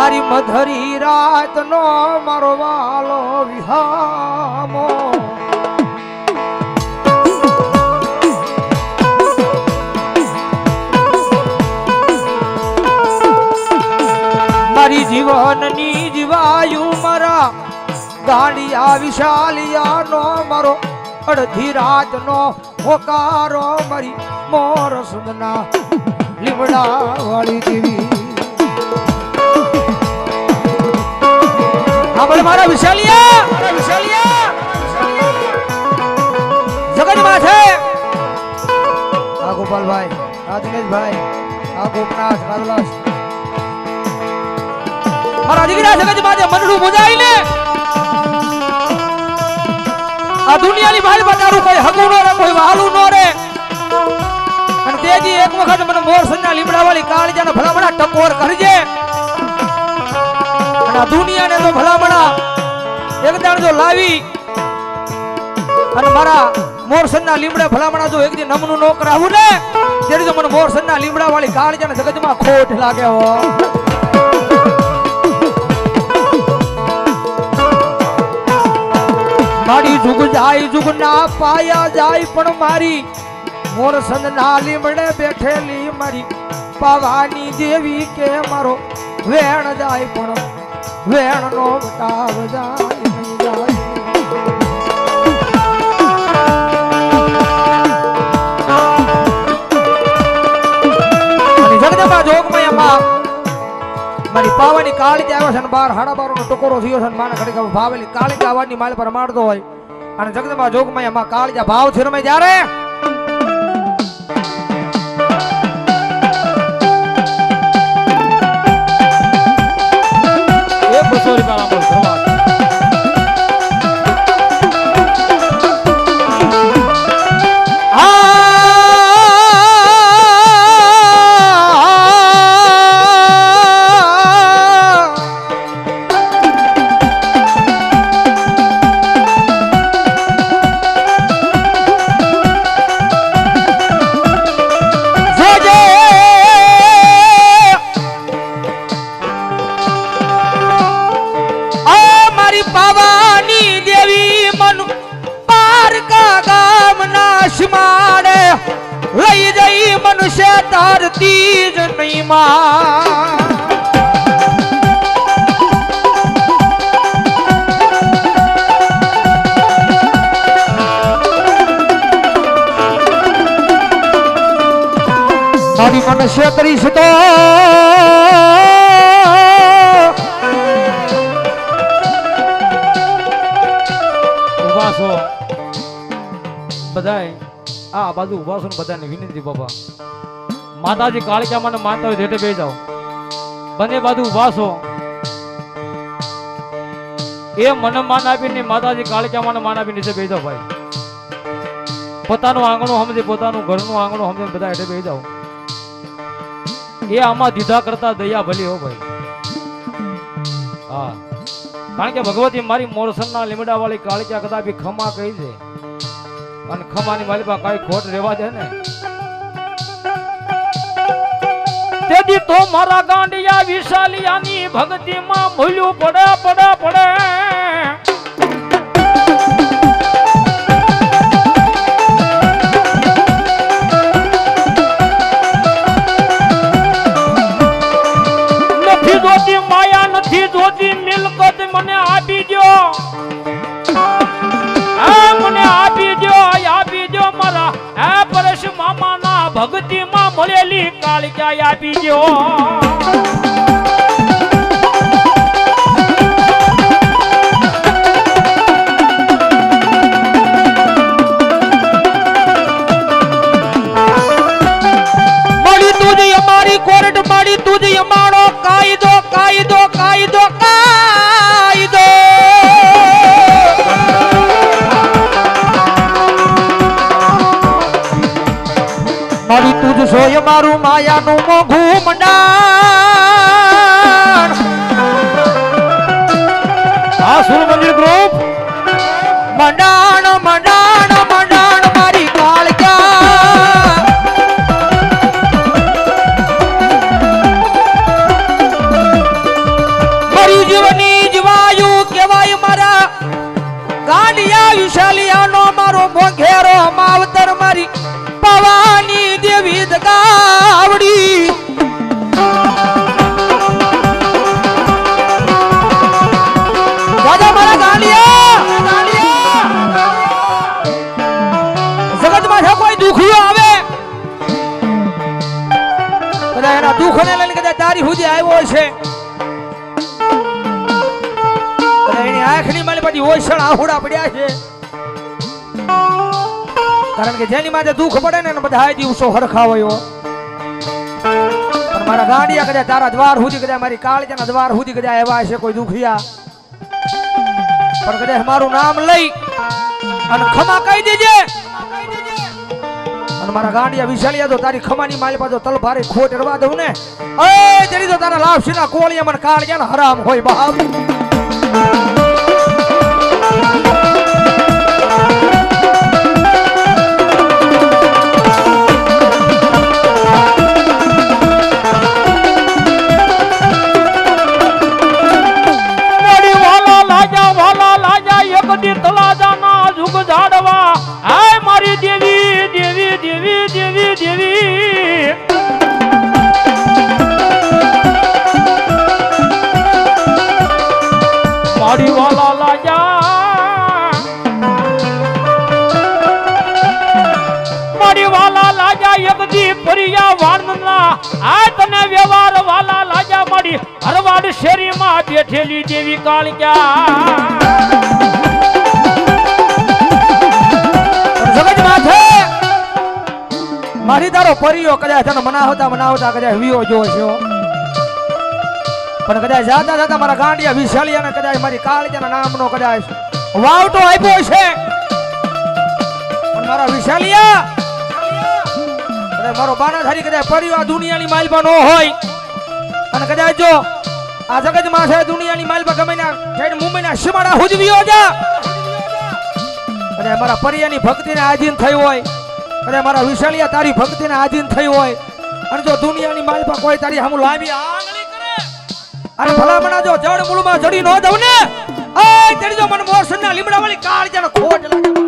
મારી મધરી રાત નો મારો વાલો વિહામો મારી જીવનની જીવાયું મારા ગાંડિયા વિશાલિયા નો મારો અડધી રાત નો હોકારો મારી મોર સુંદના લીમડા વાળી દેવી આપણે મારા વિશાલિયા જગતમાં છે આ ગોપાલભાઈ આ દિનેશભાઈ આ ગોપનાથ કાદલાસ મારા દીકરા જગતમાં જે મનડું મુજાઈને આ દુનિયાની બહાર બતારું કોઈ હગું નો રે કોઈ વહાલું નો રે અને તેજી એક વખત મને મોર સંના લીમડા વાળી કાળજાનો ભલામણા ટકોર કરજે અને આ દુનિયાને તો ભલામણા એક દાણ જો લાવી અને મારા મોર સંના લીમડા ભલામણા જો એક દી નમનું નો કરાવું ને ત્યારે જો મને મોર સંના લીમડા વાળી કાળજાને જગતમાં ખોટ લાગે હો મારી જુગ જાય જુગ ના પાયા જાય પણ મારી મોર સંદ ના લીમડે બેઠેલી મારી પાવાની દેવી કે મારો વેણ જાય પણ વેણ નો વટાવ જાય નહીં જાય જગદંબા જોગમયમાં મારી પાવાની કાળી આવે છે ને 12:30 નો ટકોરો થયો છે માના ઘડી ભાવેલી કાળી આવાજની માલ પર મારતો હોય અને જગદંબા જોગમાં એમાં કાળજા ભાવ છે રમે જ્યારે એક 200 રૂપિયા બોલ કરવા લઈ જઈ મનુષ્ય તારતી જ નહીં માં મારી મનુષ્ય કરીશ તો ઉભા છો બધાય આ બાજુ ઉભા છો ને બધાને વિનંતી બાપા માતાજી કાળિકામાને માનતા હોય જેટે બેસી જાઓ બંને બાજુ ઉભા છો એ મને માન આપીને માતાજી કાળિકામાને માન આપીને નીચે બેસી જાઓ ભાઈ પોતાનું આંગણું સમજી પોતાનું ઘરનું આંગણું સમજીને બધા હેઠે બેસી જાઓ એ આમાં દીધા કરતા દયા ભલી હો ભાઈ હા કારણ કે ભગવતી મારી મોરસનના લીમડા વાળી કાળિકા કદાપી ખમા કહી છે અને ખમાની માલિકા કઈ ખોટ રહેવા દે ને તેથી તો મારા ગાંડિયા વિશાલિયાની ભક્તિમાં ભૂલ્યું પડે નથી જોતી માયા નથી જોતી મિલકત મને આપી દો મને આપી દો મારા આ પરેશ મામાના ભક્તિમાં મળેલી કાળિકા આપી દો મળી તુજ અમારી કોર્ટ મળી તુજ અમારો કાયદો કાયદો કાયદો કાયદો મારી તુજ સોય મારું માયાનું મોઘું મંડાણ આ સુર મંદિર ગ્રુપ મંડાણ મંડાણ મંડાણ મારી કાળકા ગાંડિયા વિશાલિયાનો મારો મોઘેરો માવતર મારી પવાની દેવી દગાવડી દાદા મારા ગાંડિયા જગતમાં છે કોઈ દુખિયો આવે કદાચ એના દુઃખને લઈને કદાચ તારી સુધી આવ્યો છે એની આંખની માલી પછી ઓછળ આહુડા પડ્યા છે કારણ કે જેની માથે દુઃખ પડે ને બધા દિવસો હરખા હોય પણ મારા ગાંડિયા કદાચ તારા દ્વાર સુધી કદાચ મારી કાળજાના દ્વાર સુધી કદાચ આવ્યા છે કોઈ દુખિયા પણ કદાચ મારું નામ લઈ અને ખમા કહી દેજે અને મારા ગાંડિયા વિશાલિયા તો તારી ખમાની માલી પાછો તલભારે ખોટ રવા દઉં ને એ તેરી તો તારા લાપસીના કોળિયા મને કાળજાના હરામ હોય બાપ તલાજાના જુગ ઝાડવા હાય મારી દેવી દેવી દેવી દેવી દેવી મારી વાલા લાજા મારી વાલા લાજા એકદી પરિયા વાણના આ તને વ્યવહાર વાલા લાજા મારી હરવાડ શેરીમાં બેઠેલી દેવી કાળિયા મારી તારો પરિયો કદાચ તને મનાવતા કદાચ વિયો જો છે પણ કદાચ જાતા જાતા મારા ગાંડિયા વિશાલિયાને કદાચ મારી કાળજાના નામનો કદાચ વાવટો આપ્યો છે પણ મારા વિશાલિયા કદાચ મારો બાનાધારી કદાચ પરિયો આ દુનિયાની માલમાં ન હોય અને કદાચ જો આ જગતમાં છે દુનિયાની માલમાં ગમે ના મુંબઈના સીમાડા હુજવ્યો જા કદાચ મારા પરિયાની ભક્તિને આધીન થઈ હોય અરે મારા વિશાલિયા તારી ભક્તિને આધીન થઈ હોય અને જો દુનિયાની માલપા કોઈ તારી સામું લાંબી આંગળી કરે અને ભલામણા જો જડ મૂળમાં જડી ન દઉં ને એ તેડી જો મને મોસનના લીમડા વાળી કાળજાનો ખોટ લાગે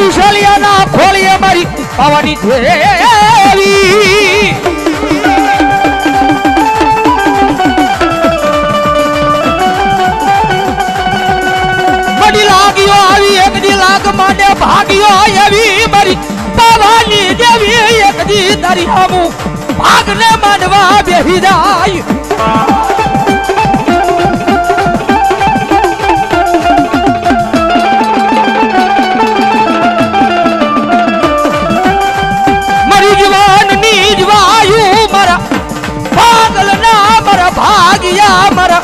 વિશાલિયાના ખોળીએ મારી પાવાની દેવી મડી લાગ્યો આવી એકદી લાગ માંડે ભાગ્યો એવી મારી પાવાની દેવી એકદી તારી હામુ ભાગને માંડવા બેહી જાય ભાગ્યા મારા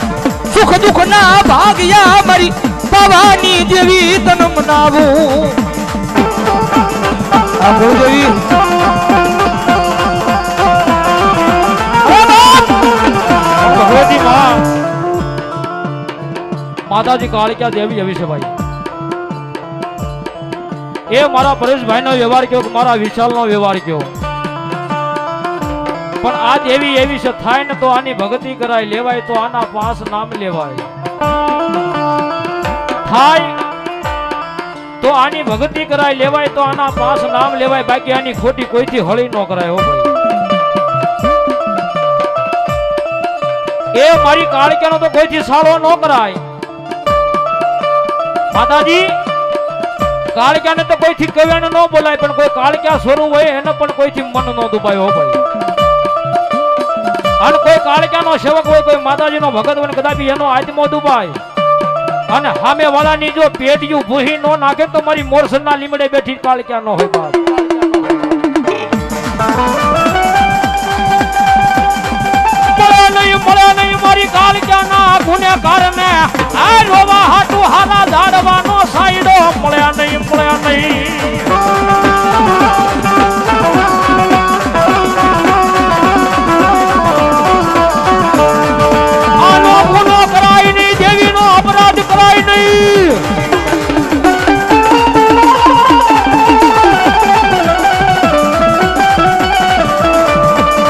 સુખ દુઃખ ના ભાગ્યા મારી પવાની દેવી તન મનાવું આ દેવી ભગવતી માં માતાજી કાળિયા દેવી એવી છે ભાઈ એ મારા પરેશભાઈ નો વ્યવહાર કયો મારા વિશાલ નો વ્યવહાર કયો પણ આ દેવી એવી છે થાય ને તો આની ભક્તિ કરાય લેવાય તો આના પાસ નામ લેવાય થાય તો આની ભક્તિ કરાય લેવાય તો આના પાસ નામ લેવાય બાકી આની ખોટી કોઈથી હળી ન કરાય હો ભાઈ એ મારી કાળિયાનો તો કોઈથી સારો ન કરાય માતાજી કાળિયાને તો કોઈથી કવ્યાને ન બોલાય પણ કોઈ કાળિયા સ્વરૂપ હોય એને પણ કોઈથી મન ન દુભાય હો ભાઈ અને કોઈ કાળિયાનો સેવક હોય કોઈ માતાજીનો ભગત હોય કદાપી એનો આત્મો દુબાય અને સામે વાળાની જો પેટીયું ભૂહી નો નાખે તો મારી મોરસના લીમડે બેઠી કાળિયા નો હોય બાપ મળે નહીં મારી કાળિયાના ગુનેગારને આ રોવા હાટુ હારા ઝાડવાનો સાઈડો મળ્યા નહીં આનો ગુનો કરાય નહીં, દેવીનો અપરાધ કરાય નહીં.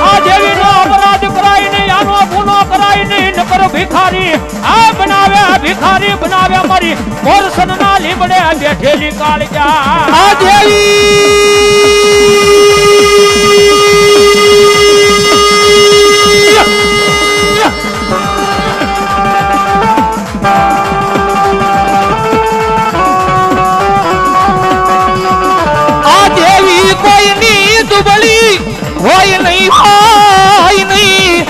આ દેવીનો અપરાધ કરાય નહીં, આનો ગુનો કરાય નહીં. નકર ભિખારી આ બનાવ્યા, ભિખારી બનાવ્યા મારી મોરસનના લીમડે બેઠેલી કાળિયા. આ દેવી કોઈની દુબળી હોય નહીં, હોય નહીં.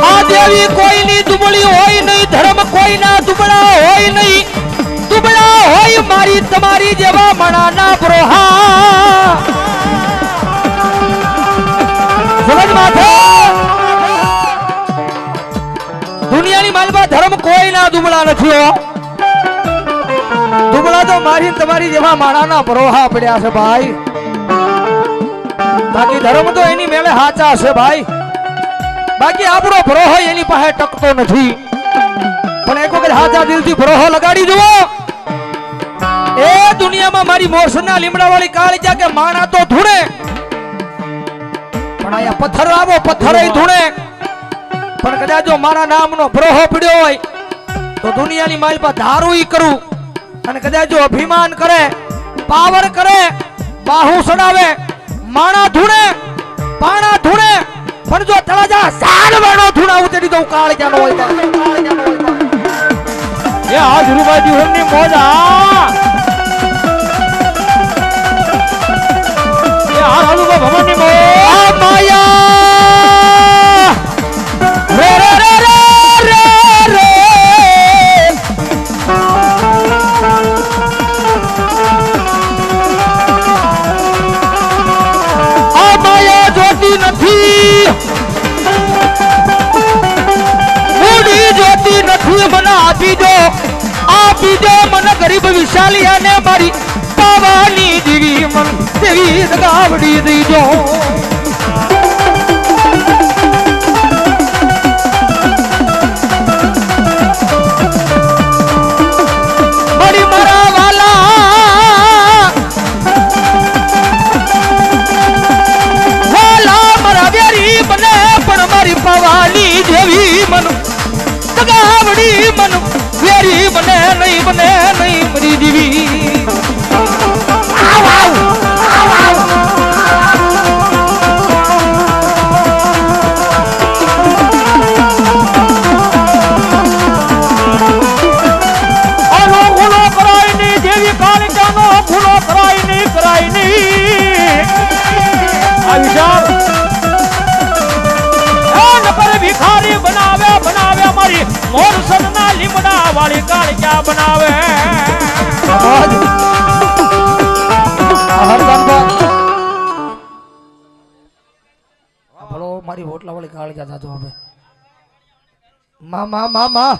આ દેવી કોઈની દુબળી હોય નહીં, ધર્મ કોઈના દુબળા હોય નહીં. દુબળા હોય મારી તમારી જેવા મણાના બ્રોહા. સમજ માથે દુનિયાની માલમાં ધર્મ કોઈના દુબળા નથી હો. દુબળા તો મારી તમારી જેવા માણાના બ્રોહા પડ્યા છે ભાઈ. બાકી ધર્મ તો એની મેળે હાચા છે ભાઈ. બાકી આપણો ભરોહો એની પાસે ટકતો નથી. પણ એક વખત હાચા દિલથી ભરોહો લગાડી જુઓ. એ દુનિયામાં મારી મોરસના લીમડા વાળી કાળિયા કે માણા તો ધૂણે, પણ અહીંયા પથ્થર આવો પથ્થર ધૂણે. પણ કદાચ જો મારા નામનો ભરોહો પડ્યો હોય તો દુનિયાની માલ પર ધારું ઈ કરું. અને કદાચ જો અભિમાન કરે, પાવર કરે, બાહુ સડાવે, માણા ધૂણે, પાણા ધૂણે, પણ જો તળાજા સારવાનો ધૂણા ઉતરી દઉં કાળજાનો હોય તો. એ આ ધ્રુવા જીવનની મોજ આ. એ આ રાજુભા ભવનની મોજ. આ માયા રે રે રે રે રે રે. આ માયા જોતી નથી, મૂડી જોતી નથી. મને આપી દો, આપી દો મને ગરીબ વિશાલી અને મારી પાવાની દેવી. મન દેવી દગાવડી દીજો. મારી મારા વાલા વાલા મારા વેરી બને, પણ મારી પાવાની દેવી મન દગાવડી. મન વેરી બને નહીં, બને નહીં મારી દેવી. આવ આવ આવ આવ. આનો ગુનો કરાય નહીં, દેવી કાળિયાનો ગુનો કરાય નહીં, કરાય નહીં. આ વિચાર નકર ભિખારી બનાવ્યા, બનાવ્યા મારી મોરસનના લીમડા વાળી કાળિયા બનાવે. ભલો મારી હોટલા વાળી કાળી જા જાતો હવે. મા મા મા મા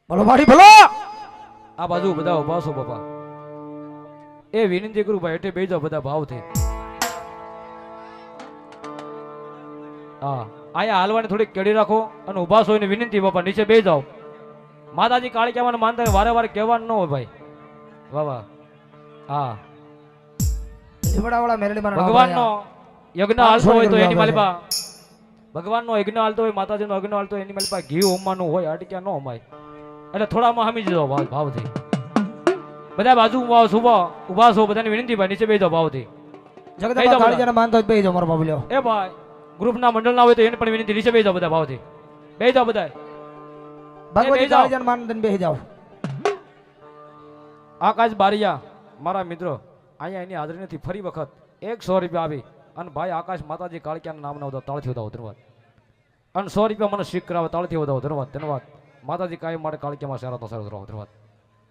ભલો મારી ભલો. આ બાજુ બધા ઉભા છો બાપા. એ વિનંતી કરું ભાઈ, એટલે બેસી જાઓ બધા ભાવથી. હા, અહીંયા હાલવાની થોડીક કેડી રાખો અને ઉભા છો એની વિનંતી બાપા, નીચે બેસી જાઓ. માતાજી કાળિયાને માનતા વારે વારે કહેવાનું ન હોય ભાઈ. વાહ વાહ. હા, લીમડાવાળા મેરડી મારા ભગવાનનો યજ્ઞ હાલતો હોય તો એની માલિપા, ભગવાનનો યજ્ઞ હાલતો હોય, માતાજીનો યજ્ઞ હાલતો હોય એની માલિપા ઘી હોમવાનું હોય, અટક્યા ન હોમાય. એટલે થોડામાં હમી જજો ભાવથી. બધા બાજુ ઉભા છો, બધાની વિનંતી ભાઈ, નીચે બેસી જાઓ ભાવથી. જગદંબા કાળીજાને માનતો હોય બેહી જાઓ મારો બાબલ્યો. એ ભાઈ ગ્રુપના મંડળના હોય તો એને પણ વિનંતી, નીચે બેસી જાઓ બધા ભાવથી. બેસી જાઓ બધા. ભગવતી કાળીજાને માનતો બેહી જાઓ. આકાશ બારિયા મારા મિત્રો અહીંયા એની હાજરી નથી, ફરી વખત 100 રૂપિયા આવી અને ભાઈ આકાશ માતાજી કાળિયાના નામના વધાવો, તાળથી વધાવો, ધન્યવાદ. અને 100 રૂપિયા મને શીખ કરાવે, તાળથી વધાવો, ધન્યવાદ. ધન્યવાદ માતાજી કાયમ માટે કાળિયામાં સારા તો સારો ધન્યવાદ.